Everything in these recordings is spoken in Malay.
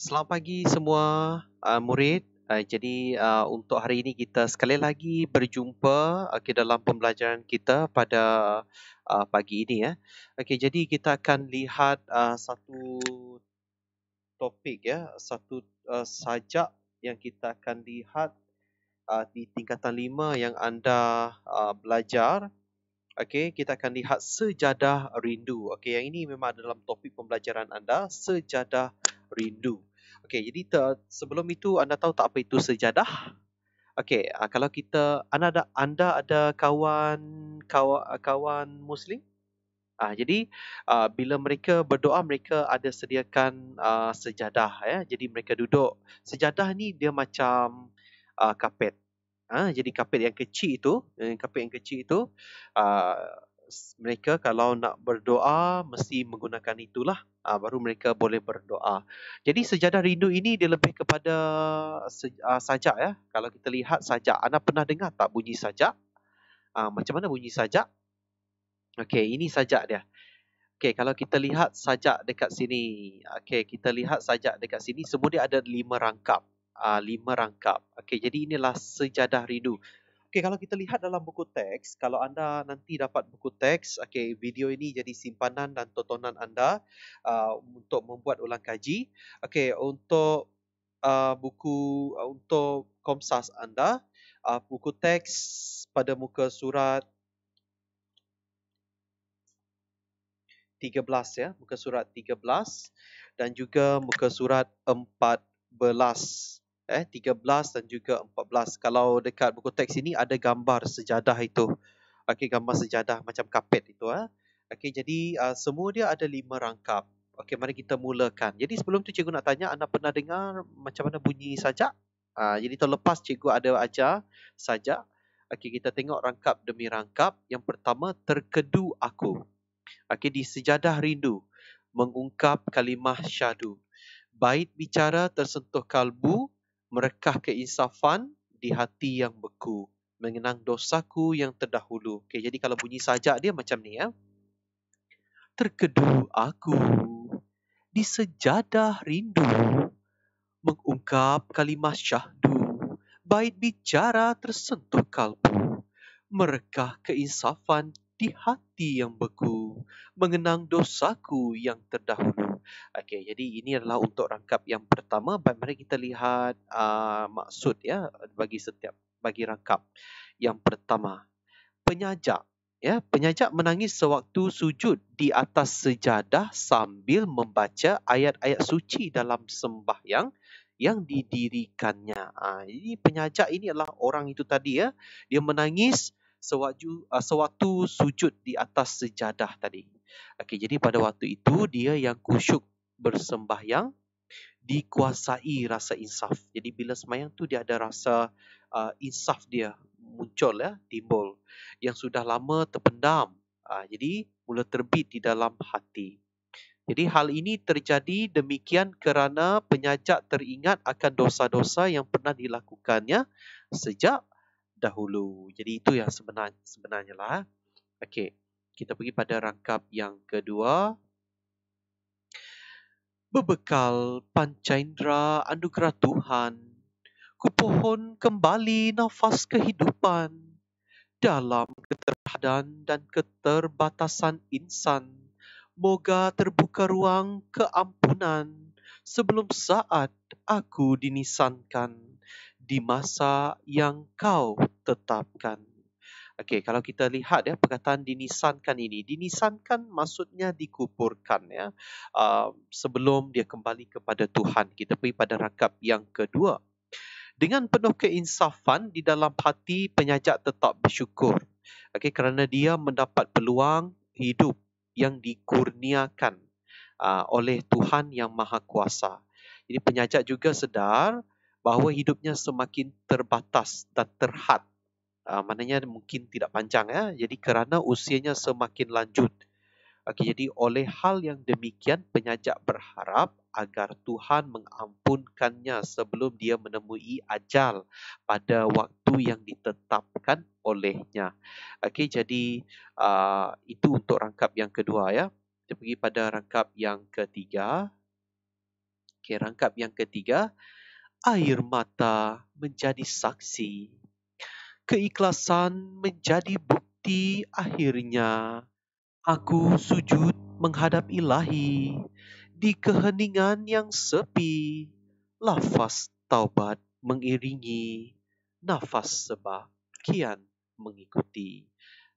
Selamat pagi semua murid. Jadi untuk hari ini kita sekali lagi berjumpa dalam pembelajaran kita pada pagi ini ya. Okey, jadi kita akan lihat satu topik ya, satu sajak yang kita akan lihat di tingkatan 5 yang anda belajar. Okey, kita akan lihat sejadah rindu. Okey, yang ini memang dalam topik pembelajaran anda, sejadah rindu. Okey, jadi sebelum itu anda tahu tak apa itu sejadah? Okey, kalau anda ada kawan Muslim? Jadi bila mereka berdoa mereka ada sediakan sejadah ya. Jadi mereka duduk. Sejadah ni dia macam kapet. Jadi kapet yang kecil itu uh, mereka kalau nak berdoa mesti menggunakan itulah, baru mereka boleh berdoa. Jadi sejadah rindu ini dia lebih kepada sajak ya. Kalau kita lihat sajak, anda pernah dengar tak bunyi sajak? Macam mana bunyi sajak? Okey, ini sajak dia. Okey, kalau kita lihat sajak dekat sini. Okey, kita lihat sajak dekat sini, semua dia ada 5 rangkap. 5 rangkap. Okey, jadi inilah sejadah rindu. Okey, kalau kita lihat dalam buku teks, kalau anda nanti dapat buku teks, okey, video ini jadi simpanan dan tontonan anda untuk membuat ulang kaji. Okey, untuk Komsas anda, buku teks pada muka surat 13 ya, muka surat 13 dan juga muka surat 14. 13 dan juga 14. Kalau dekat buku teks ini ada gambar sejadah itu. Okey, gambar sejadah macam kapet itu. Okey, jadi semua dia ada 5 rangkap. Okey, mari kita mulakan. Jadi sebelum tu cikgu nak tanya, anda pernah dengar macam mana bunyi sajak? Jadi tahun lepas cikgu ada ajar sajak. Okey, kita tengok rangkap demi rangkap. Yang pertama, terkedu aku. Okey, di sejadah rindu mengungkap kalimah syahdu. Bait bicara tersentuh kalbu, merekah keinsafan di hati yang beku. Mengenang dosaku yang terdahulu. Okey, jadi kalau bunyi sajak dia macam ni ya. Terkedu aku di sejadah rindu mengungkap kalimah syahdu. Bait bicara tersentuh kalbu, merekah keinsafan di hati yang beku, mengenang dosaku yang terdahulu. Okey, jadi ini adalah untuk rangkap yang pertama. Baik, mari kita lihat maksud ya bagi rangkap yang pertama. Penyajak. Ya, penyajak menangis sewaktu sujud di atas sejadah sambil membaca ayat-ayat suci dalam sembahyang yang didirikannya. Jadi penyajak ini adalah orang itu tadi ya. Dia menangis sewaktu sujud di atas sejadah tadi. Okey, jadi pada waktu itu dia yang khusyuk bersembahyang dikuasai rasa insaf. Jadi bila sembahyang tu dia ada rasa insaf dia muncul ya, timbul yang sudah lama terpendam. Jadi mula terbit di dalam hati. Jadi hal ini terjadi demikian kerana penyajak teringat akan dosa-dosa yang pernah dilakukannya sejak dahulu. Jadi itu yang sebenarnya lah. Okey, kita pergi pada rangkap yang kedua. Berbekal pancaindera anugerah Tuhan, kupohon kembali nafas kehidupan dalam keterhadan dan keterbatasan insan. Moga terbuka ruang keampunan sebelum saat aku dinisankan di masa yang kau tetapkan. Okey, kalau kita lihat ya perkataan dinisankan ini, dinisankan maksudnya dikuburkan ya. Sebelum dia kembali kepada Tuhan. Kita pergi pada rangkap yang kedua. Dengan penuh keinsafan di dalam hati penyajak tetap bersyukur. Okey, kerana dia mendapat peluang hidup yang dikurniakan oleh Tuhan yang Maha Kuasa. Jadi penyajak juga sedar bahawa hidupnya semakin terbatas dan terhad. Maknanya mungkin tidak panjang ya. Jadi kerana usianya semakin lanjut. Okey, jadi oleh hal yang demikian penyajak berharap agar Tuhan mengampunkannya sebelum dia menemui ajal pada waktu yang ditetapkan olehnya. Okey, jadi itu untuk rangkap yang kedua ya. Kita pergi pada rangkap yang ketiga. Okey, rangkap yang ketiga, air mata menjadi saksi. Keikhlasan menjadi bukti akhirnya. Aku sujud menghadap Ilahi di keheningan yang sepi. Lafaz taubat mengiringi nafas sebab kian mengikuti.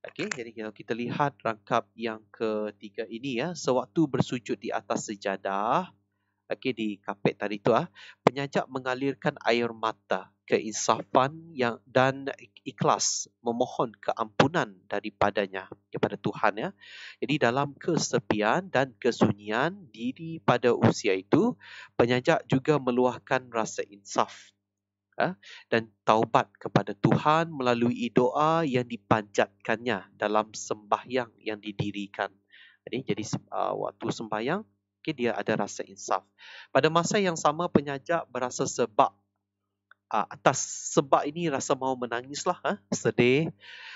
Okey, jadi kalau kita lihat rangkap yang ketiga ini ya, sewaktu bersujud di atas sejadah, okey di kapet tadi tu penyajak mengalirkan air mata keinsafan yang dan ikhlas memohon keampunan daripadanya kepada Tuhan ya. Jadi dalam kesepian dan kesunyian diri pada usia itu, penyajak juga meluahkan rasa insaf dan taubat kepada Tuhan melalui doa yang dipanjatkannya dalam sembahyang yang didirikan. Jadi waktu sembahyang, dia ada rasa insaf. Pada masa yang sama penyajak berasa sebab atas sebab ini rasa mahu menangislah, sedih.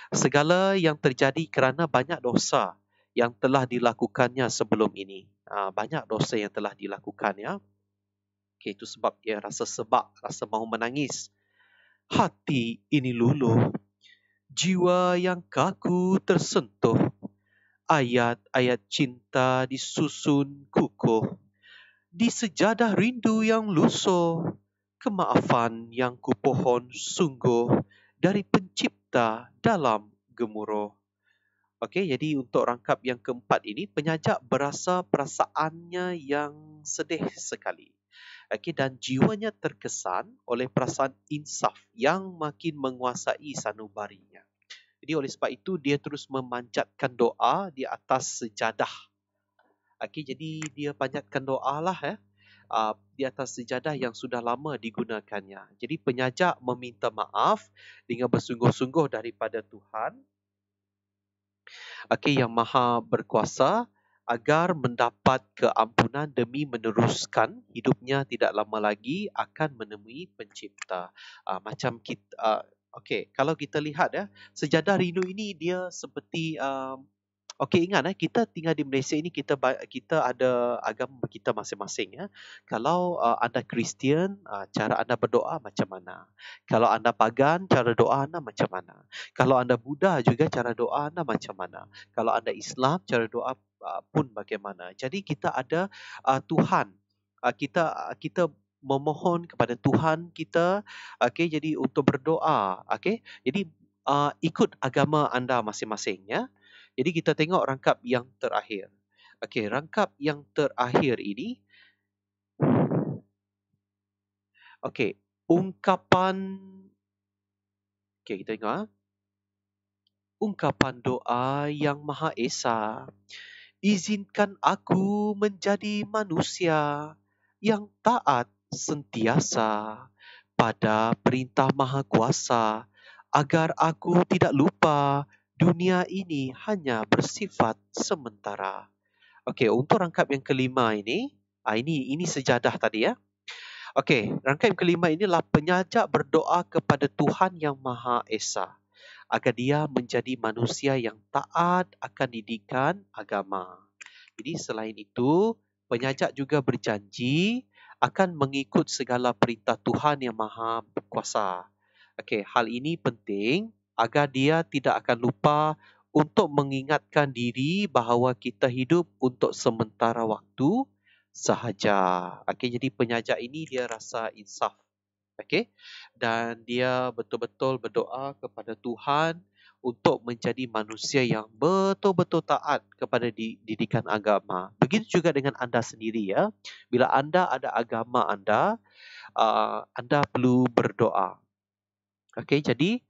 Segala yang terjadi kerana banyak dosa yang telah dilakukannya sebelum ini. Banyak dosa yang telah dilakukan ya. Okay, itu sebab dia rasa sebab, rasa mahu menangis. Hati ini luluh, jiwa yang kaku tersentuh. Ayat-ayat cinta disusun kukuh. Di sejadah rindu yang lusuh, kemaafan yang kupohon sungguh dari pencipta dalam gemuruh. Okey, jadi untuk rangkap yang keempat ini, penyajak berasa perasaannya yang sedih sekali. Okey, dan jiwanya terkesan oleh perasaan insaf yang makin menguasai sanubarinya. Jadi oleh sebab itu, dia terus memanjatkan doa di atas sejadah. Okey, jadi dia panjatkan doa lah di atas sejadah yang sudah lama digunakannya. Jadi penyajak meminta maaf dengan bersungguh-sungguh daripada Tuhan, yang Maha Berkuasa, agar mendapat keampunan demi meneruskan hidupnya tidak lama lagi akan menemui pencipta. Macam kita, kalau kita lihat sejadah rindu ini dia seperti ingat kita tinggal di Malaysia ini, kita ada agama kita masing-masing ya. Kalau anda Kristian, cara anda berdoa macam mana? Kalau anda pagan, cara doa anda macam mana? Kalau anda Buddha juga cara doa anda macam mana? Kalau anda Islam, cara doa pun bagaimana? Jadi kita ada Tuhan. Kita memohon kepada Tuhan kita, jadi untuk berdoa, Jadi ikut agama anda masing-masing ya. Jadi kita tengok rangkap yang terakhir. Rangkap yang terakhir ini. Ungkapan. Kita tengok. Ungkapan doa yang Maha Esa. Izinkan aku menjadi manusia yang taat sentiasa pada perintah Maha Kuasa, agar aku tidak lupa dunia ini hanya bersifat sementara. Untuk rangkap yang kelima ini, ini sejadah tadi ya. Rangkap yang kelima inilah penyajak berdoa kepada Tuhan yang Maha Esa, agar dia menjadi manusia yang taat akan didikan agama. Jadi selain itu, penyajak juga berjanji akan mengikut segala perintah Tuhan yang Maha Kuasa. Hal ini penting agar dia tidak akan lupa untuk mengingatkan diri bahawa kita hidup untuk sementara waktu sahaja. Jadi penyajak ini dia rasa insaf. Dan dia betul-betul berdoa kepada Tuhan untuk menjadi manusia yang betul-betul taat kepada didikan agama. Begitu juga dengan anda sendiri ya. Bila anda ada agama anda perlu berdoa. Jadi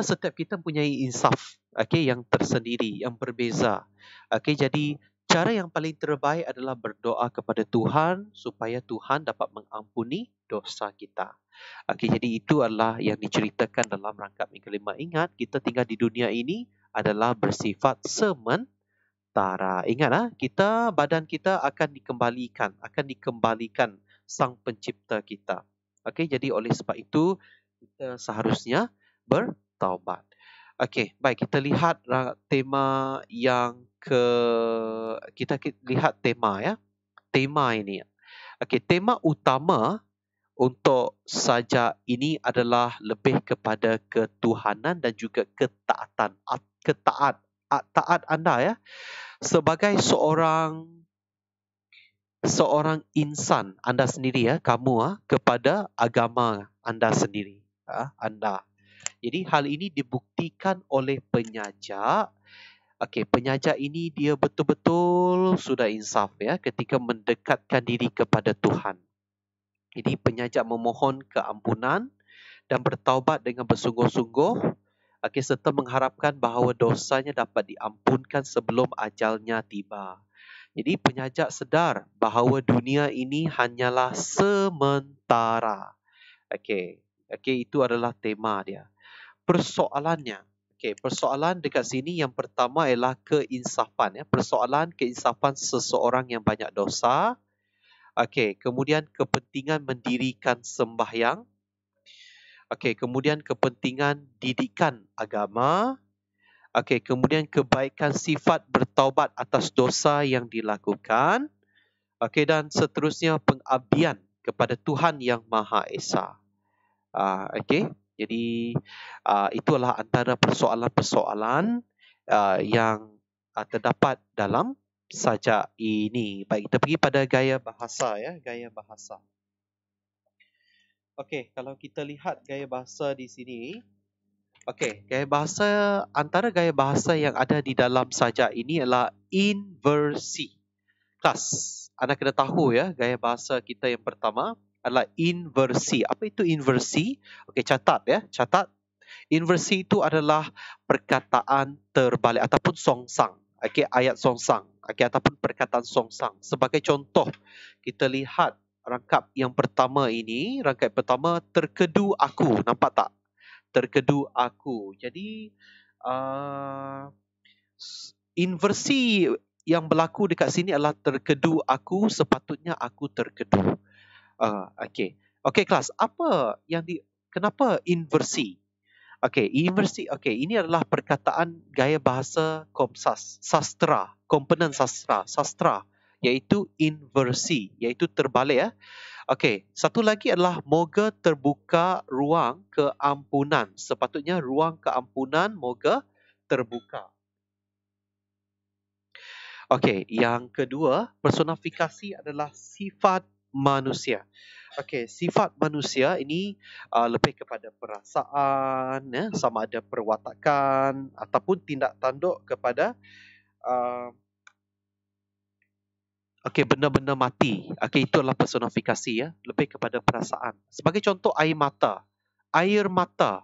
setiap kita mempunyai insaf yang tersendiri, yang berbeza. Jadi cara yang paling terbaik adalah berdoa kepada Tuhan supaya Tuhan dapat mengampuni dosa kita. Jadi itu adalah yang diceritakan dalam rangkap yang kelima. Ingat, kita tinggal di dunia ini adalah bersifat sementara. Ingat badan kita akan dikembalikan Sang Pencipta kita. Jadi oleh sebab itu kita seharusnya bertaubat. Baik, kita lihat tema yang kita lihat tema ya. Tema ini. Okey, tema utama untuk sajak ini adalah lebih kepada ketuhanan dan juga ketaatan. Taat anda ya sebagai seorang insan anda sendiri ya, kamu kepada agama anda sendiri. Anda. Jadi hal ini dibuktikan oleh penyajak. Okey, penyajak ini dia betul-betul sudah insaf ya ketika mendekatkan diri kepada Tuhan. Jadi penyajak memohon keampunan dan bertaubat dengan bersungguh-sungguh, serta mengharapkan bahawa dosanya dapat diampunkan sebelum ajalnya tiba. Jadi penyajak sedar bahawa dunia ini hanyalah sementara. Itu adalah tema dia. Persoalannya, persoalan dekat sini yang pertama ialah keinsafan. Persoalan keinsafan seseorang yang banyak dosa. Kemudian kepentingan mendirikan sembahyang. Kemudian kepentingan didikan agama. Kemudian kebaikan sifat bertaubat atas dosa yang dilakukan. Dan seterusnya pengabdian kepada Tuhan yang Maha Esa. Jadi itulah antara persoalan-persoalan yang terdapat dalam sajak ini. Baik, kita pergi pada gaya bahasa ya, gaya bahasa. Kalau kita lihat gaya bahasa di sini, gaya bahasa, antara gaya bahasa yang ada di dalam sajak ini adalah inversi. Kelas, anda kena tahu ya, gaya bahasa kita yang pertama adalah inversi. Apa itu inversi? Catat ya, catat. Inversi itu adalah perkataan terbalik ataupun songsang. Ayat songsang. Ataupun perkataan songsang. Sebagai contoh, kita lihat rangkap yang pertama ini. Rangkap pertama, terkedu aku. Nampak tak? Terkedu aku. Jadi, inversi yang berlaku dekat sini adalah terkedu aku, sepatutnya aku terkedu. Kelas. Kenapa inversi? Inversi. Ini adalah perkataan gaya bahasa sastra, komponen sastra, iaitu inversi, iaitu terbalik ya. Satu lagi adalah moga terbuka ruang keampunan. Sepatutnya ruang keampunan moga terbuka. Yang kedua, personifikasi adalah sifat manusia. Sifat manusia ini lebih kepada perasaan, sama ada perwatakan ataupun tindak tanduk kepada benda-benda mati. Itulah personifikasi ya, lebih kepada perasaan. Sebagai contoh, air mata. Air mata.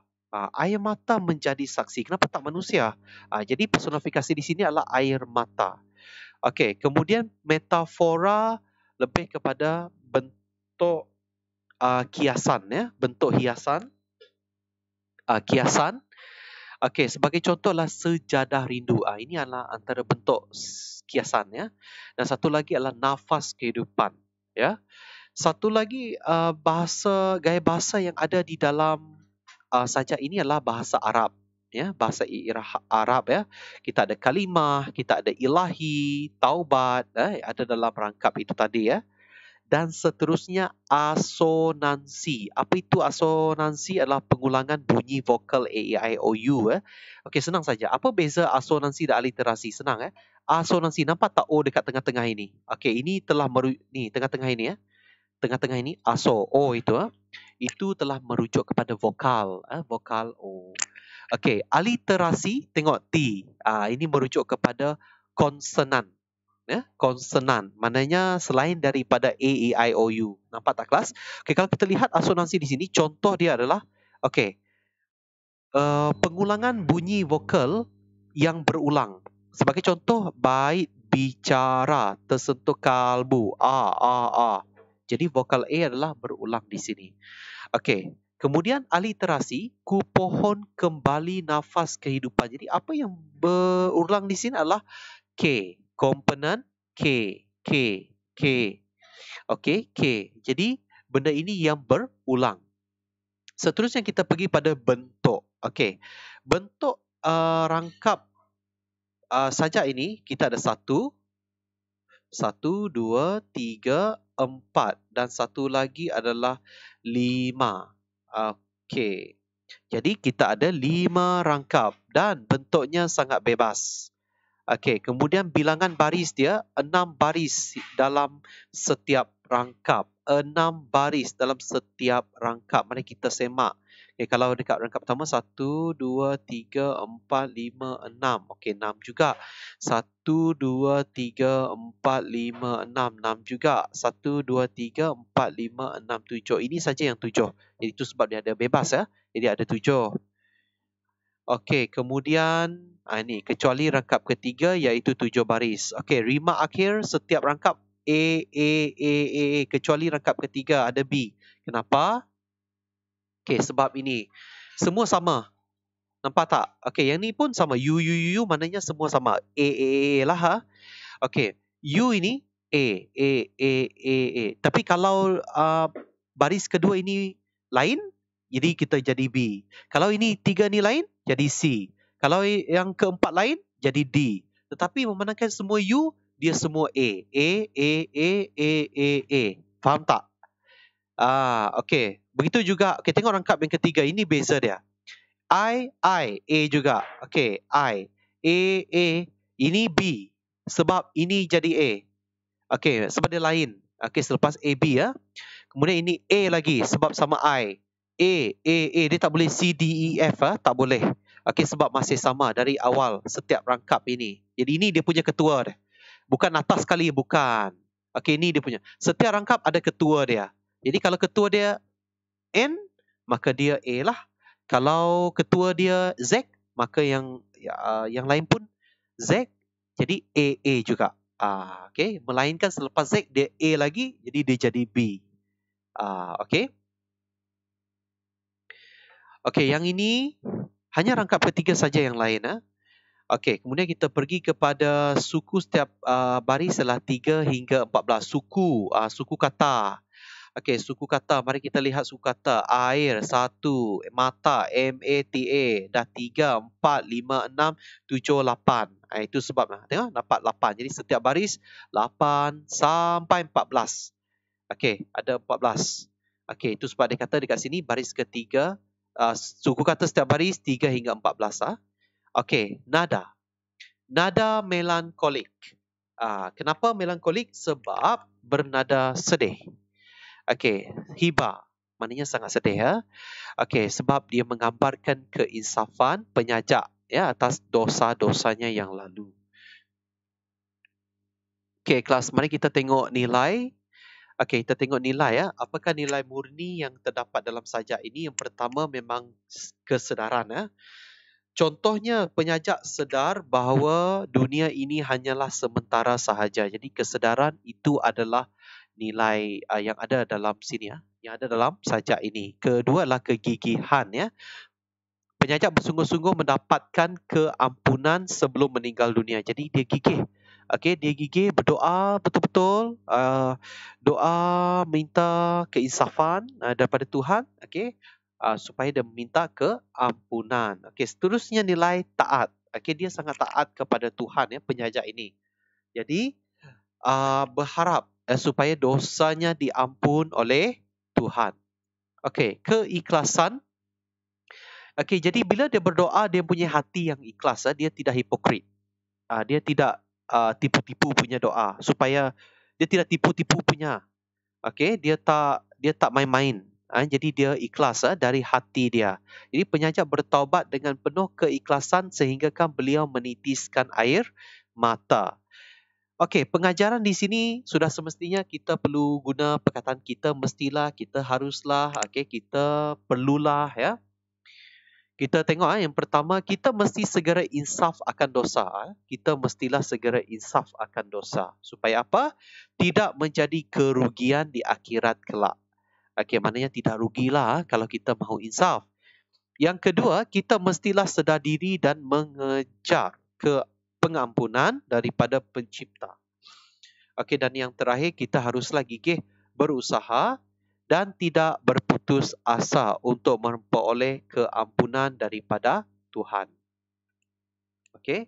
Air mata menjadi saksi. Kenapa tak manusia? Jadi personifikasi di sini adalah air mata. Kemudian metafora lebih kepada bentuk kiasan ya, bentuk hiasan, kiasan. Sebagai contoh adalah sejadah rindu. Ini adalah antara bentuk kiasan ya. Dan satu lagi adalah nafas kehidupan ya. Satu lagi gaya bahasa yang ada di dalam sajak ini adalah bahasa Arab ya, bahasa Arab ya. Kita ada kalimah, kita ada ilahi, taubat, ada dalam rangkap itu tadi ya. Dan seterusnya asonansi. Apa itu asonansi? Adalah pengulangan bunyi vokal A, E, I, O, U. Senang saja. Apa beza asonansi dan aliterasi? Senang ya. Asonansi, nampak tak O dekat tengah-tengah ini? Ini telah ni tengah-tengah ini ya. Tengah-tengah ini aso, O itu. Itu telah merujuk kepada vokal. Vokal O. Aliterasi, tengok T. Ini merujuk kepada konsonan. Konsonan, maknanya selain daripada A, E, I, O, U. Nampak tak kelas? Kalau kita lihat asonansi di sini, contoh dia adalah pengulangan bunyi vokal yang berulang. Sebagai contoh, bait bicara tersentuh kalbu. Jadi vokal A adalah berulang di sini. Kemudian aliterasi, ku pohon kembali nafas kehidupan. Jadi apa yang berulang di sini adalah K. Komponen K. K. Jadi benda ini yang berulang. Seterusnya kita pergi pada bentuk. Bentuk rangkap sajak ini kita ada 1, 2, 3, 4 dan satu lagi adalah 5. Okey. Jadi kita ada 5 rangkap dan bentuknya sangat bebas. Okey, kemudian bilangan baris dia 6 baris dalam setiap rangkap. 6 baris dalam setiap rangkap. Mari kita semak. Okay, kalau dekat rangkap pertama 1, 2, 3, 4, 5, 6. Okey, 6 juga. 1, 2, 3, 4, 5, 6. 6 juga. 1, 2, 3, 4, 5, 6, 7. Ini saja yang 7. Jadi itu sebab dia ada bebas ya. Jadi ada 7. Okey, kemudian ini kecuali rangkap ketiga iaitu 7 baris. Okey, rimak akhir setiap rangkap A, kecuali rangkap ketiga ada B. Kenapa? Okey, sebab ini semua sama. Nampak tak? Okey, yang ni pun sama. U maknanya semua sama. A lah ha. Okey, U ini A. Tapi kalau baris kedua ini lain, jadi kita jadi B. Kalau ini tiga ni lain, jadi C. Kalau yang keempat lain, jadi D. Tetapi memandangkan semua U, dia semua A. A. Faham tak? Okey. Begitu juga, okay, tengok rangkap yang ketiga. Ini beza dia. A juga. Okey, A. Ini B. Sebab ini jadi A. Okey, sebab dia lain. Okey, selepas A, B ya. Kemudian ini A lagi sebab sama I. A. Dia tak boleh C, D, E, F tak boleh. Okey, sebab masih sama dari awal setiap rangkap ini. Jadi ini dia punya ketua dia. Bukan atas sekali, bukan. Okey, ini dia punya. Setiap rangkap ada ketua dia. Jadi kalau ketua dia N, maka dia A lah. Kalau ketua dia Z, maka yang lain pun Z. Jadi A juga. Okey, melainkan selepas Z dia A lagi, jadi dia jadi B. Okey. Okey, yang ini hanya rangkap ketiga saja yang lain. Okey, kemudian kita pergi kepada suku setiap baris adalah 3 hingga 14. Suku kata. Okey, suku kata. Mari kita lihat suku kata. Air, 1. Mata, MATA. Dah 3, 4, 5, 6, 7, 8. Itu sebab. Tengok, dapat 8. Jadi setiap baris, 8 sampai 14. Okey, ada 14. Okey, itu sebab dia kata dekat sini, baris ketiga. Suku kata setiap baris, 3 hingga 14. Okey, nada. Nada melankolik. Kenapa melankolik? Sebab bernada sedih. Okey, hiba. Maknanya sangat sedih ya. Okey, sebab dia menggambarkan keinsafan penyajak ya atas dosa-dosanya yang lalu. Okey, kelas, mari kita tengok nilai. Okey, kita tengok nilai ya. Apakah nilai murni yang terdapat dalam sajak ini? Yang pertama memang kesedaran ya. Contohnya penyajak sedar bahawa dunia ini hanyalah sementara sahaja. Jadi kesedaran itu adalah nilai yang ada dalam sini ya, yang ada dalam sajak ini. Kedua adalah kegigihan ya. Penyajak bersungguh-sungguh mendapatkan keampunan sebelum meninggal dunia. Jadi dia gigih. Okey, dia gigih berdoa betul-betul, doa minta keinsafan daripada Tuhan, okey, supaya dia minta keampunan. Okey, seterusnya nilai taat. Okey, dia sangat taat kepada Tuhan ya, penyajak ini. Jadi berharap supaya dosanya diampun oleh Tuhan. Okey, keikhlasan. Okey, jadi bila dia berdoa, dia punya hati yang ikhlas. Dia tidak hipokrit. Dia tidak tipu-tipu punya doa. Supaya dia tidak tipu-tipu punya. Okey, dia tak main-main. Jadi dia ikhlas dari hati dia. Jadi penyajak bertaubat dengan penuh keikhlasan sehinggakan beliau menitiskan air mata. Okey, pengajaran di sini sudah semestinya kita perlu guna perkataan kita mestilah, kita haruslah, okey, kita perlulah ya. Kita tengok yang pertama, kita mesti segera insaf akan dosa. Kita mestilah segera insaf akan dosa. Supaya apa? Tidak menjadi kerugian di akhirat kelak. Okey, maknanya tidak rugilah kalau kita mahu insaf. Yang kedua, kita mestilah sedar diri dan mengejar ke pengampunan daripada pencipta. Okey, dan yang terakhir, kita haruslah gigih berusaha dan tidak berputus asa untuk memperoleh keampunan daripada Tuhan. Okey,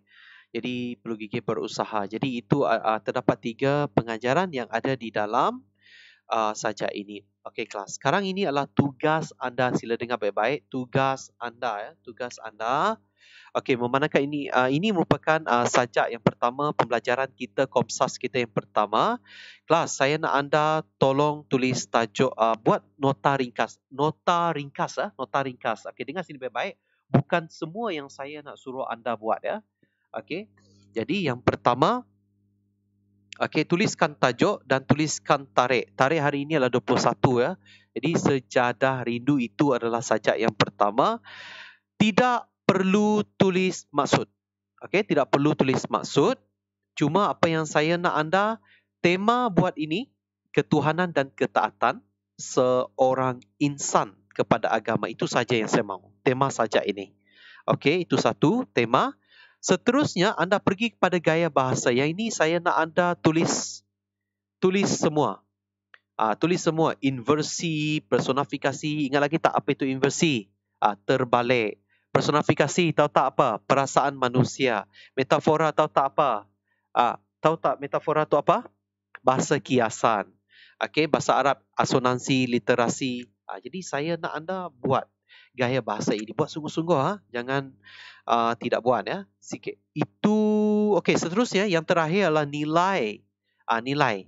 jadi perlu gigih berusaha. Jadi itu terdapat 3 pengajaran yang ada di dalam sajak ini. Okey kelas. Sekarang ini adalah tugas anda. Sila dengar baik-baik. Tugas anda. Tugas anda. Okey, memandangkan ini merupakan sajak yang pertama, pembelajaran kita, Komsas kita yang pertama. Kelas, saya nak anda tolong tulis tajuk, buat nota ringkas. Nota ringkas. Nota ringkas. Okey, dengar sini baik-baik. Bukan semua yang saya nak suruh anda buat ya. Okey. Jadi yang pertama, okey, tuliskan tajuk dan tuliskan tarikh. Tarikh hari ini adalah 21 ya. Jadi sejadah rindu itu adalah sajak yang pertama. Tidak perlu tulis maksud. Okey, tidak perlu tulis maksud. Cuma apa yang saya nak anda, tema buat ini, ketuhanan dan ketaatan seorang insan kepada agama. Itu saja yang saya mahu. Tema sajak ini. Okey, itu satu tema. Seterusnya anda pergi kepada gaya bahasa. Yang ini saya nak anda tulis semua. Tulis semua. Inversi, personifikasi. Ingat lagi tak apa itu inversi? Terbalik. Personifikasi tahu tak apa? Perasaan manusia. Metafora tahu tak apa? Tahu tak metafora tu apa? Bahasa kiasan. Okey, bahasa Arab asonansi, literasi. Jadi saya nak anda buat gaya bahasa ini. Buat sungguh-sungguh. Jangan tidak buat ya. Sikit. Itu okey, seterusnya yang terakhir adalah nilai. Nilai.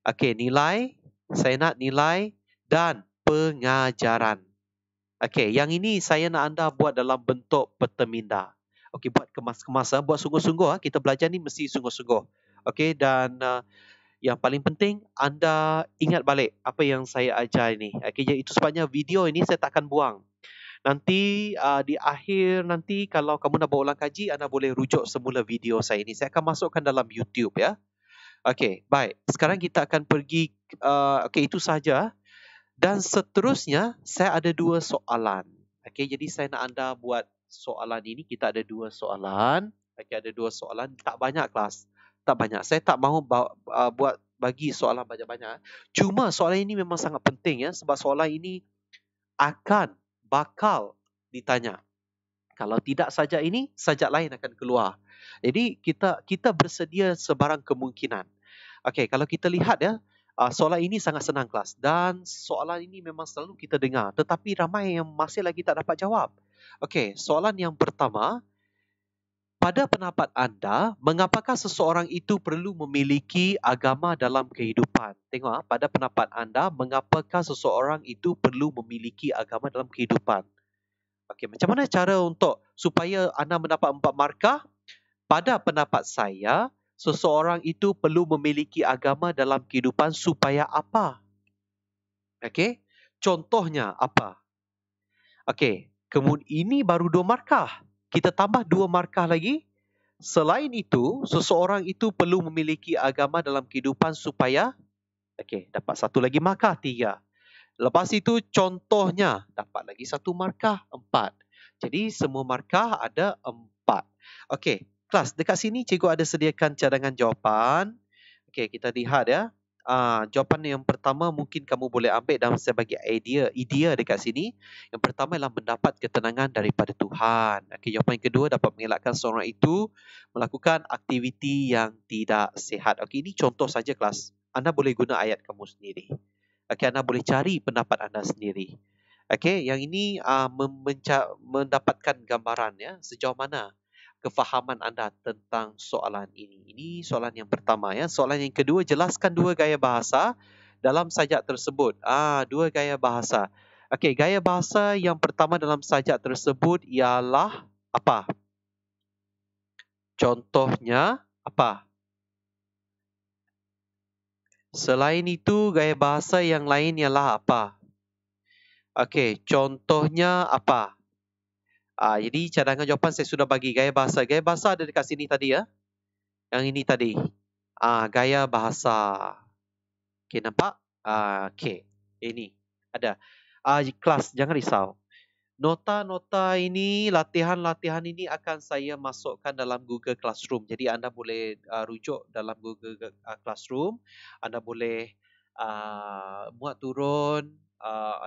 Okey, nilai. Saya nak nilai dan pengajaran. Okey, yang ini saya nak anda buat dalam bentuk peterminda. Okey, buat kemas-kemas. Buat sungguh-sungguh. Kita belajar ni mesti sungguh-sungguh. Okey, dan yang paling penting, anda ingat balik apa yang saya ajar ini. Okey, jadi itu sebabnya video ini saya takkan buang. Nanti di akhir nanti kalau kamu nak buat ulang kaji, anda boleh rujuk semula video saya ini. Saya akan masukkan dalam YouTube ya. Okey, baik. Sekarang kita akan pergi, okey itu saja. Dan seterusnya, saya ada 2 soalan. Okey, jadi saya nak anda buat soalan ini. Kita ada 2 soalan. Okey, ada 2 soalan. Tak banyak kelas. Tak banyak. Saya tak mahu buat bagi soalan banyak-banyak. Cuma soalan ini memang sangat penting ya. Sebab soalan ini bakal ditanya. Kalau tidak sajak ini, sajak lain akan keluar. Jadi kita bersedia sebarang kemungkinan. Okey, kalau kita lihat ya, soalan ini sangat senang kelas. Dan soalan ini memang selalu kita dengar. Tetapi ramai yang masih lagi tak dapat jawab. Okey, soalan yang pertama. Pada pendapat anda, mengapakah seseorang itu perlu memiliki agama dalam kehidupan? Tengok, pada pendapat anda, mengapakah seseorang itu perlu memiliki agama dalam kehidupan? Okey, macam mana cara untuk supaya anda mendapat 4 markah? Pada pendapat saya, seseorang itu perlu memiliki agama dalam kehidupan supaya apa? Okey, contohnya apa? Okey, kemudian ini baru 2 markah. Kita tambah 2 markah lagi. Selain itu, seseorang itu perlu memiliki agama dalam kehidupan supaya, okey, dapat 1 lagi markah, 3. Lepas itu contohnya, dapat lagi 1 markah, 4. Jadi semua markah ada 4. Okey, kelas dekat sini cikgu ada sediakan cadangan jawapan. Okey, kita lihat ya. Jawapan yang pertama mungkin kamu boleh ambil dan saya bagi idea dekat sini. Yang pertama ialah mendapat ketenangan daripada Tuhan. Okey, jawapan yang kedua dapat mengelakkan seorang itu melakukan aktiviti yang tidak sihat. Okey, ini contoh saja kelas. Anda boleh guna ayat kamu sendiri. Okey, anda boleh cari pendapat anda sendiri. Okey, yang ini mendapatkan gambaran ya sejauh mana kefahaman anda tentang soalan ini. Ini soalan yang pertama ya. Soalan yang kedua, jelaskan 2 gaya bahasa dalam sajak tersebut. 2 gaya bahasa. Okey, gaya bahasa yang pertama dalam sajak tersebut ialah apa? Contohnya apa? Selain itu, gaya bahasa yang lain ialah apa? Okey, contohnya apa? Jadi cadangan jawapan saya sudah bagi. Gaya bahasa. Gaya bahasa ada dekat sini tadi ya. Yang ini tadi. Gaya bahasa. Okey, nampak? Okey. Ini. Ada. Kelas, jangan risau. Nota-nota ini, latihan-latihan ini akan saya masukkan dalam Google Classroom. Jadi anda boleh rujuk dalam Google Classroom. Anda boleh muat turun.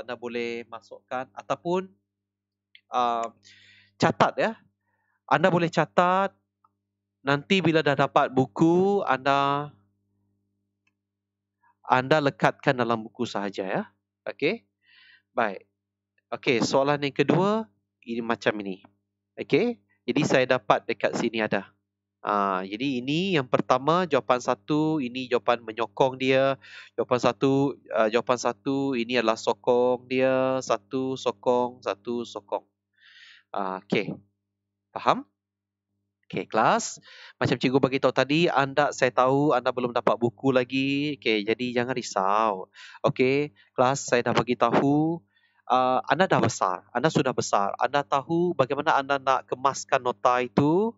Anda boleh masukkan ataupun catat ya. Anda boleh catat. Nanti bila dah dapat buku, anda anda lekatkan dalam buku sahaja ya. Okey. Baik. Okey, soalan yang kedua ini macam ini. Okey. Jadi saya dapat dekat sini ada. Jadi ini yang pertama jawapan satu, ini jawapan menyokong dia. Jawapan satu ini adalah sokong dia, satu sokong. Okey. Faham? Okey, kelas. Macam cikgu bagi tahu tadi, saya tahu anda belum dapat buku lagi. Okey, jadi jangan risau. Okey, kelas saya dah bagi tahu anda dah besar. Anda sudah besar. Anda tahu bagaimana anda nak kemaskan nota itu.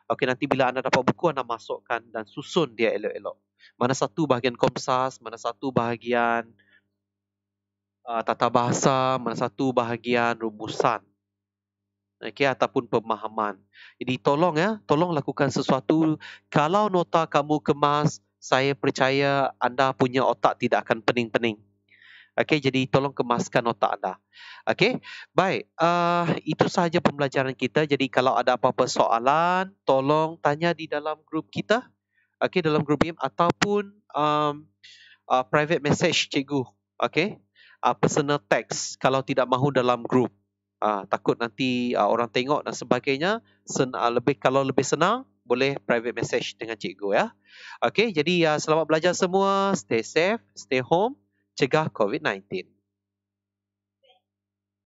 Okey, nanti bila anda dapat buku, anda masukkan dan susun dia elok-elok. Mana satu bahagian komsas, mana satu bahagian tata bahasa, mana satu bahagian rumusan. Okey, ataupun pemahaman. Jadi tolong lakukan sesuatu. Kalau nota kamu kemas, saya percaya anda punya otak tidak akan pening-pening. Okey, jadi tolong kemaskan otak anda. Okey, baik. Itu sahaja pembelajaran kita. Jadi kalau ada apa-apa soalan, tolong tanya di dalam grup kita. Okey, dalam grup BIM ataupun private message cikgu. Okey, personal text kalau tidak mahu dalam grup. Takut nanti orang tengok dan sebagainya. Kalau lebih senang, boleh private message dengan cikgu ya. Okey, jadi selamat belajar semua. Stay safe, stay home, cegah COVID-19.